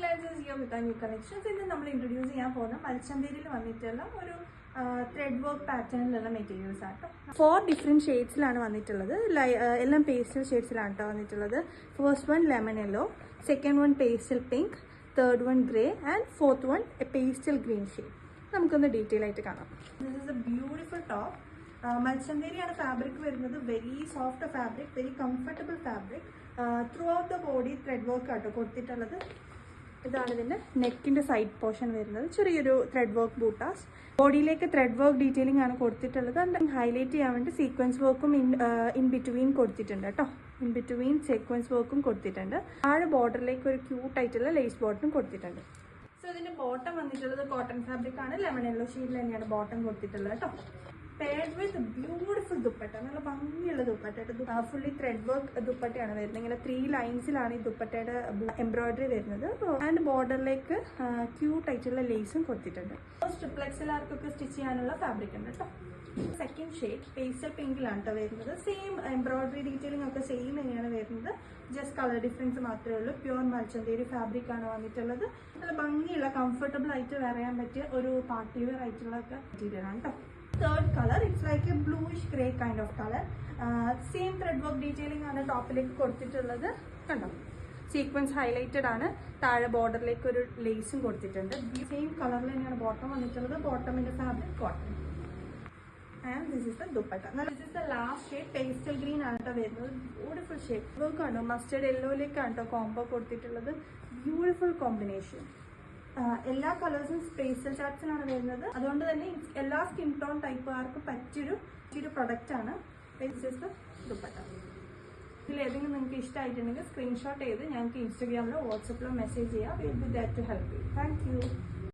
Freelancers here with our new collections. ഇന്ന് നമ്മൾ introduce ചെയ്യാൻ പോകുന്ന മൽച്ചന്തേരിയിൽ വന്നിട്ടുള്ള ഒരു ത്രെഡ് വർക്ക് പാറ്റേണിലുള്ള മെറ്റീരിയൽസ് ആണ്. 4 ഡിഫറെൻറ്റ് ഷെയ്ഡ്സിലാണ് വന്നിട്ടുള്ളത്. എല്ലാം പേസ്റ്റൽ ഷെയ്ഡ്സിലാണ് കേട്ടോ വന്നിട്ടുള്ളത്. First one lemon yellow, second one pastel pink, third one grey and fourth one a pastel green shade. നമുക്കൊന്ന് ഡീറ്റെയിൽ ആയിട്ട് കാണാം. This is a beautiful top. മൽച്ചന്തേരിയാണ് ഫാബ്രിക് വരുന്നത്. Very soft fabric, very comfortable fabric. Throughout the body thread work ആട്ടോ കൊടുത്തിട്ടുള്ളത്. ഇതാണ് ഇതിൻ്റെ നെക്കിൻ്റെ സൈഡ് പോർഷൻ വരുന്നത്. ചെറിയൊരു ത്രെഡ് വർക്ക് ബൂട്ടാസ്. ബോഡിയിലേക്ക് ത്രെഡ് വർക്ക് ഡീറ്റെയിലിംഗ് ആണ് കൊടുത്തിട്ടുള്ളത്. ഹൈലൈറ്റ് ചെയ്യാൻ വേണ്ടി സീക്വൻസ് വർക്കും ഇൻ ബിറ്റ്വീൻ കൊടുത്തിട്ടുണ്ട് കേട്ടോ. ഇൻ ബിറ്റ്വീൻ സീക്വൻസ് വർക്കും കൊടുത്തിട്ടുണ്ട്. താഴെ ബോർഡറിലേക്ക് ഒരു ക്യൂട്ട് ആയിട്ടുള്ള ലേസ് ബോട്ടം കൊടുത്തിട്ടുണ്ട്. സോ ഇതിൻ്റെ ബോട്ടം വന്നിട്ടുള്ളത് കോട്ടൺ ഫാബ്രിക് ആണ്. ലെമൺ യെല്ലോ ഷെയ്ഡിൽ തന്നെയാണ് ബോട്ടം കൊടുത്തിട്ടുള്ളത് കേട്ടോ. Paired with ബ്യൂട്ടിഫുൾ ദുപ്പട്ട, നല്ല ഭംഗിയുള്ള ദുപ്പട്ട. ഫുള്ളി ത്രെഡ് വർക്ക് ദുപ്പട്ടയാണ് വരുന്നത്. ഇങ്ങനെ 3 ലൈൻസിലാണ് ഈ ദുപ്പട്ടയുടെ എംബ്രോയിഡറി വരുന്നത്. ആൻഡ് ബോർഡറിലേക്ക് ക്യൂട്ട് ആയിട്ടുള്ള ലേസും കൊടുത്തിട്ടുണ്ട്. ട്രിപ്ലെക്സിലാർക്കൊക്കെ സ്റ്റിച്ച് ചെയ്യാനുള്ള ഫാബ്രിക് ഉണ്ട് കേട്ടോ. സെക്കൻഡ് ഷെയ്ഡ് പേസ്റ്റൽ പിങ്കിലാണ് കേട്ടോ വരുന്നത്. സെയിം എംബ്രോയിഡറി ഡീറ്റെയിലിംഗ് ഒക്കെ സെയിം തന്നെയാണ് വരുന്നത്. ജസ്റ്റ് കളർ ഡിഫറൻസ് മാത്രമേ ഉള്ളൂ. പ്യുവർ മൽച്ചന്തേരി ഫാബ്രിക് ആണ് വന്നിട്ടുള്ളത്. നല്ല ഭംഗിയുള്ള കംഫർട്ടബിൾ ആയിട്ട് വെയർ ചെയ്യാൻ പറ്റിയ ഒരു പാർട്ടി വെയർ ആയിട്ടുള്ള മെറ്റീരിയൽ ആണ് കേട്ടോ. Third color, it's like a bluish grey kind of color. Same thread work detailing ആണ് ടോപ്പിലേക്ക് കൊടുത്തിട്ടുള്ളത്. കണ്ടോ, സീക്വൻസ് ഹൈലൈറ്റഡ് ആണ്. താഴെ ബോർഡറിലേക്ക് ഒരു ലേസും കൊടുത്തിട്ടുണ്ട്. സെയിം കളറിൽ തന്നെയാണ് ബോട്ടം വന്നിട്ടുള്ളത്. ബോട്ടമിന്റെ fabric cotton. And this is the dupatta. This is the last shade. Pastel green ആണ് കേട്ടോ വരുന്നത്. ബ്യൂട്ടിഫുൾ ഷെയ്ഡ് വർക്ക് ആണ്. മസ്റ്റേർഡ് യെല്ലോയിലേക്കാണ് കേട്ടോ കോംബോ കൊടുത്തിട്ടുള്ളത്. Beautiful combination. എല്ലാ കളേഴ്സും സ്പേഷ്യൽ ചാർട്ട്സിലാണ് വരുന്നത്. അതുകൊണ്ട് തന്നെ എല്ലാ സ്കിൻ ടോൺ ടൈപ്പുകാർക്ക് പറ്റിയൊരു പ്രൊഡക്റ്റ് ആണ്. ദുപ്പട്ട. ഇതിൽ ഏതെങ്കിലും നിങ്ങൾക്ക് ഇഷ്ടമായിട്ടുണ്ടെങ്കിൽ സ്ക്രീൻഷോട്ട് ചെയ്ത് ഞങ്ങൾക്ക് ഇൻസ്റ്റാഗ്രാമിലോ വാട്സപ്പിലോ മെസ്സേജ് ചെയ്യാം. Will be there to help you. Thank U.